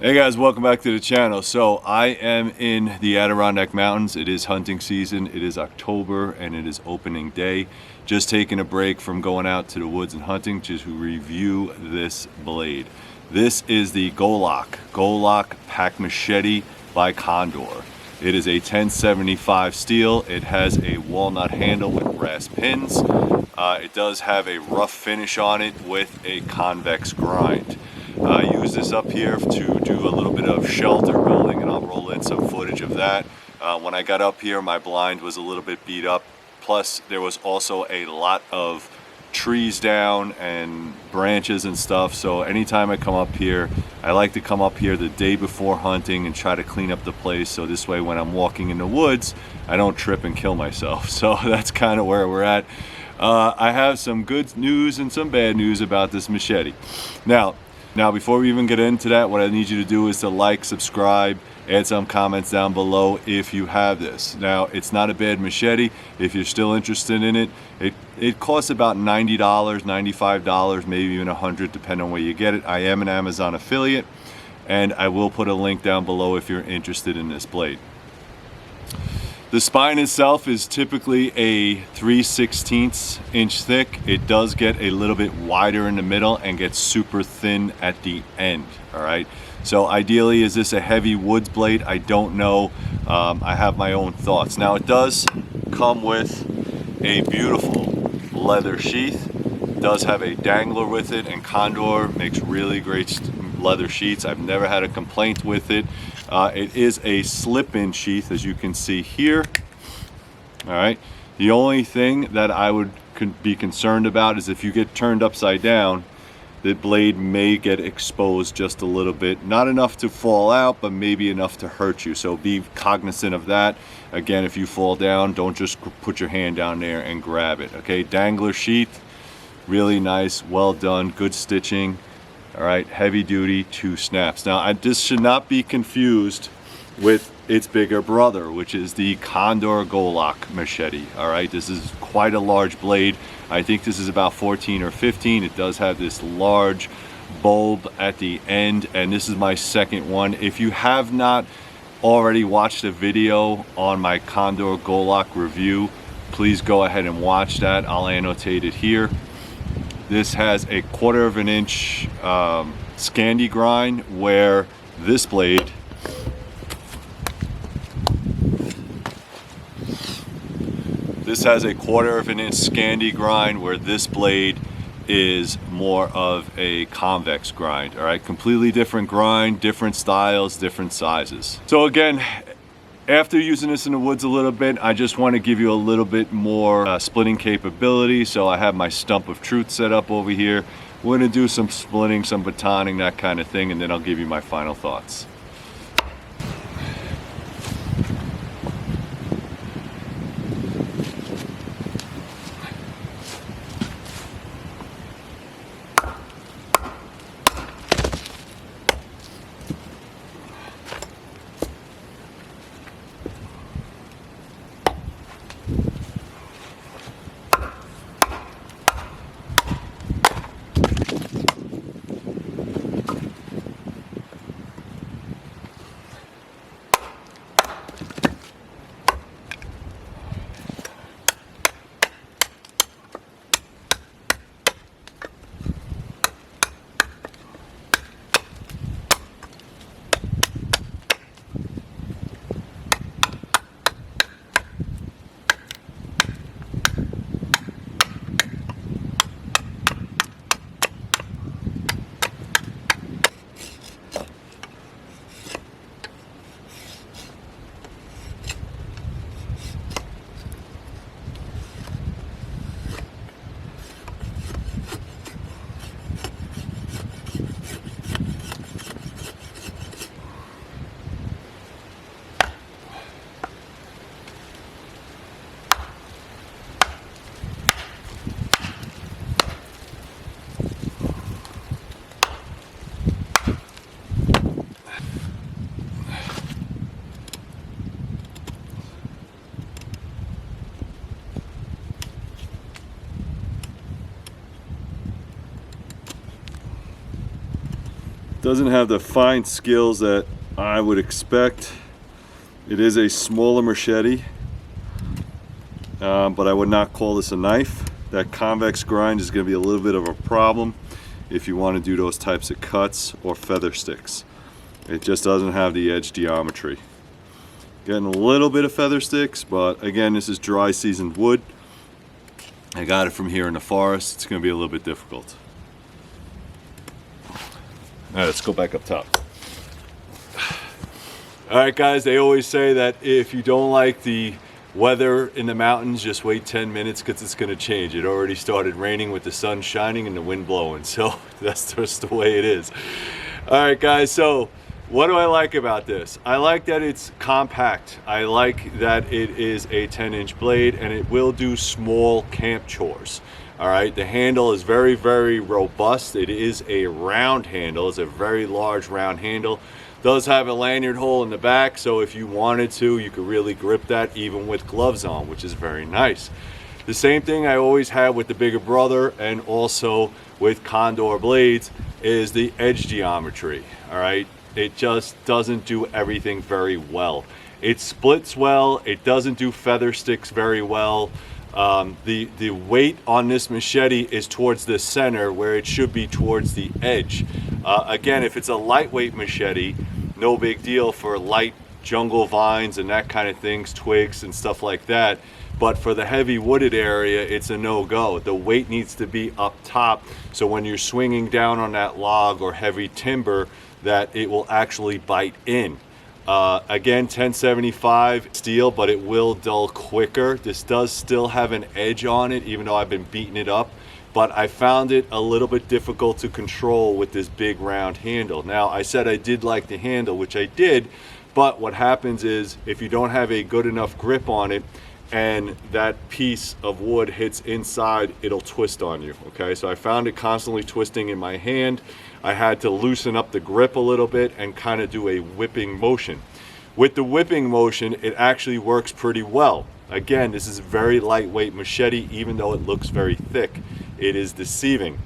Hey guys, welcome back to the channel. So I am in the Adirondack Mountains. It is hunting season. It is October and it is opening day. Just taking a break from going out to the woods and hunting to review this blade. This is the Golok Pack Machete by Condor. It is a 1075 steel. It has a walnut handle with brass pins. It does have a rough finish on it with a convex grind. I use this up here to do a little bit of shelter building, and I'll roll in some footage of that. When I got up here, my blind was a little bit beat up. Plus, there was also a lot of trees down and branches and stuff. So anytime I come up here, I like to come up here the day before hunting and try to clean up the place. So this way, when I'm walking in the woods, I don't trip and kill myself. So that's kind of where we're at. I have some good news and some bad news about this machete. Now, before we even get into that, what I need you to do is to like, subscribe, add some comments down below if you have this. Now, it's not a bad machete. If you're still interested in it, it costs about $90, $95, maybe even $100, depending on where you get it. I am an Amazon affiliate, and I will put a link down below if you're interested in this blade. The spine itself is typically a 3/16 inch thick. It does get a little bit wider in the middle and gets super thin at the end, all right? So ideally, is this a heavy woods blade? I don't know. I have my own thoughts. Now, it does come with a beautiful leather sheath. It does have a dangler with it, and Condor makes really great leather sheaths. I've never had a complaint with it. It is a slip-in sheath, as you can see here. All right. The only thing that I would be concerned about is if you get turned upside down, the blade may get exposed just a little bit. Not enough to fall out, but maybe enough to hurt you. So be cognizant of that. Again, if you fall down, don't just put your hand down there and grab it. Okay. Dangler sheath, really nice, well done, good stitching. All right, heavy duty, 2 snaps. Now, this should not be confused with its bigger brother, which is the Condor Golok machete. All right, this is quite a large blade. I think this is about 14 or 15. It does have this large bulb at the end, and this is my second one. If you have not already watched a video on my Condor Golok review, please go ahead and watch that. I'll annotate it here. This has a 1/4 inch Scandi grind, where this blade has a 1/4 inch Scandi grind, where this blade is more of a convex grind. All right, completely different grind, different styles, different sizes. So again, after using this in the woods a little bit, I just want to give you a little bit more splitting capability. So I have my stump of truth set up over here. We're going to do some splitting, some batoning, that kind of thing, and then I'll give you my final thoughts. Doesn't have the fine skills that I would expect. It is a smaller machete, but I would not call this a knife. That convex grind is going to be a little bit of a problem if you want to do those types of cuts or feather sticks. It just doesn't have the edge geometry. Getting a little bit of feather sticks, but again, this is dry seasoned wood. I got it from here in the forest. It's going to be a little bit difficult. All right, let's go back up top. All right, guys, they always say that if you don't like the weather in the mountains, just wait 10 minutes because it's going to change. It already started raining with the sun shining and the wind blowing, so that's just the way it is. All right, guys, so what do I like about this? I like that it's compact. I like that it is a 10-inch blade and it will do small camp chores. All right, the handle is very, very robust. It is a round handle. It's a very large round handle. Does have a lanyard hole in the back, so if you wanted to, you could really grip that even with gloves on, which is very nice. The same thing I always have with the bigger brother and also with Condor blades is the edge geometry. All right, it just doesn't do everything very well. It splits well. It doesn't do feather sticks very well. The weight on this machete is towards the center where it should be towards the edge. Again, if it's a lightweight machete, no big deal for light jungle vines and that kind of things, twigs and stuff like that. But for the heavy wooded area, it's a no-go. The weight needs to be up top, so when you're swinging down on that log or heavy timber, that it will actually bite in. Again, 1075 steel, but it will dull quicker. This does still have an edge on it, even though I've been beating it up. But I found it a little bit difficult to control with this big round handle. Now, I said I did like the handle, which I did, but what happens is if you don't have a good enough grip on it and that piece of wood hits inside, it'll twist on you, okay? So I found it constantly twisting in my hand. I had to loosen up the grip a little bit and kind of do a whipping motion. With the whipping motion, it actually works pretty well. Again, this is a very lightweight machete, even though it looks very thick. It is deceiving.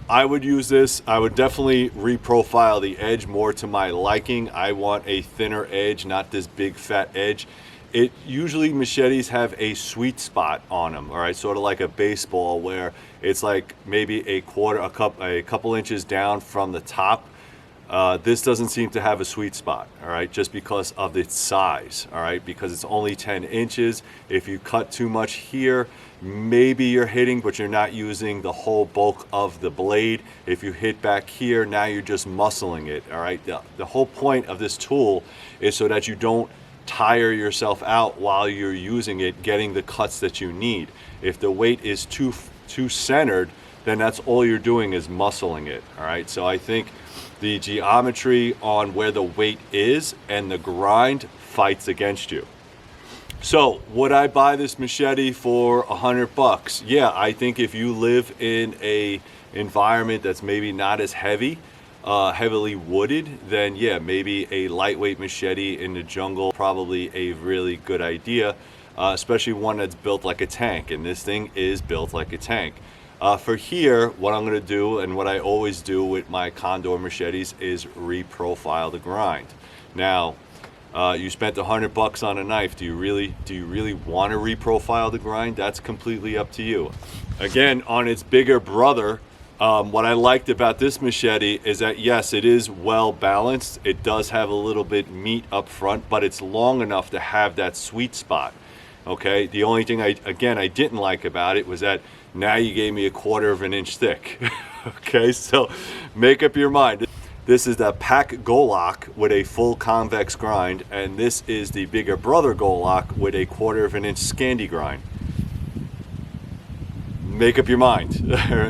I would use this. I would definitely reprofile the edge more to my liking. I want a thinner edge, not this big fat edge. It usually machetes have a sweet spot on them, all right, sort of like a baseball where it's like maybe a couple inches down from the top. This doesn't seem to have a sweet spot, all right, just because of its size, all right, because it's only 10 inches. If you cut too much here, maybe you're hitting, but you're not using the whole bulk of the blade. If you hit back here, now you're just muscling it, all right. The whole point of this tool is so that you don't tire yourself out while you're using it, getting the cuts that you need. If the weight is too centered, then that's all you're doing is muscling it, all right. So I think the geometry on where the weight is and the grind fights against you. So would I buy this machete for $100? Yeah, I think if you live in a environment that's maybe not as heavily wooded, then yeah, maybe a lightweight machete in the jungle, probably a really good idea, especially one that's built like a tank, and this thing is built like a tank. For here, what I'm going to do, and what I always do with my Condor machetes, is reprofile the grind. Now, you spent $100 on a knife. Do you really want to reprofile the grind? That's completely up to you. Again, on its bigger brother, what I liked about this machete is that yes, it is well balanced. It does have a little bit meat up front, but it's long enough to have that sweet spot. Okay, the only thing I didn't like about it was that now you gave me 1/4 of an inch thick. Okay, so make up your mind. This is the pack Golok with a full convex grind, and this is the bigger brother Golok with a 1/4 of an inch Scandi grind. Make up your mind.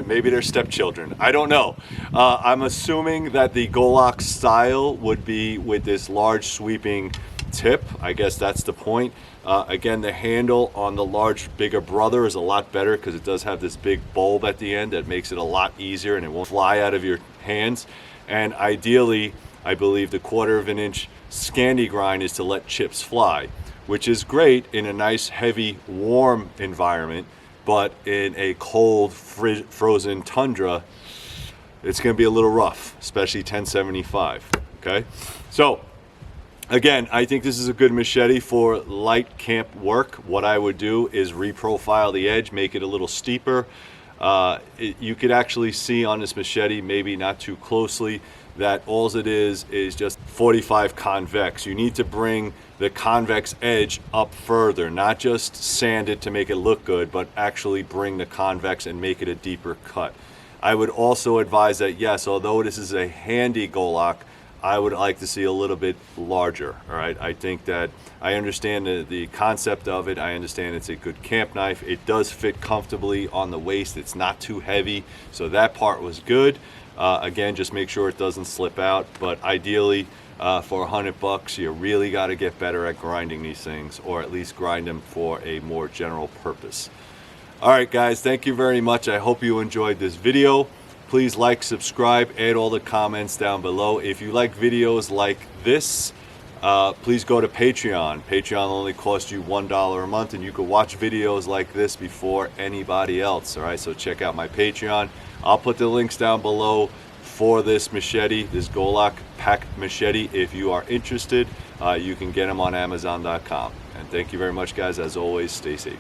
Maybe they're stepchildren. I don't know. I'm assuming that the Golok style would be with this large sweeping tip. I guess that's the point. Again, the handle on the large bigger brother is a lot better because it does have this big bulb at the end that makes it a lot easier and it won't fly out of your hands. And ideally, I believe the 1/4 of an inch Scandi grind is to let chips fly, which is great in a nice, heavy, warm environment, but in a cold, frozen tundra, it's going to be a little rough, especially 1075. Okay, so again, I think this is a good machete for light camp work. What I would do is reprofile the edge, make it a little steeper. You could actually see on this machete, maybe not too closely, that all it is just 45 convex. You need to bring the convex edge up further, not just sand it to make it look good, but actually bring the convex and make it a deeper cut. I would also advise that, yes, although this is a handy Golok, I would like to see a little bit larger. All right, I think that I understand the concept of it. I understand it's a good camp knife. It does fit comfortably on the waist. It's not too heavy, so that part was good. Again, just make sure it doesn't slip out. But ideally, for $100, you really got to get better at grinding these things, or at least grind them for a more general purpose. All right, guys, thank you very much. I hope you enjoyed this video. Please like, subscribe, add all the comments down below. If you like videos like this, please go to Patreon. Patreon only costs you $1 a month, and you can watch videos like this before anybody else. All right, so check out my Patreon. I'll put the links down below for this machete, this Golok pack machete. If you are interested, you can get them on Amazon.com. And thank you very much, guys. As always, stay safe.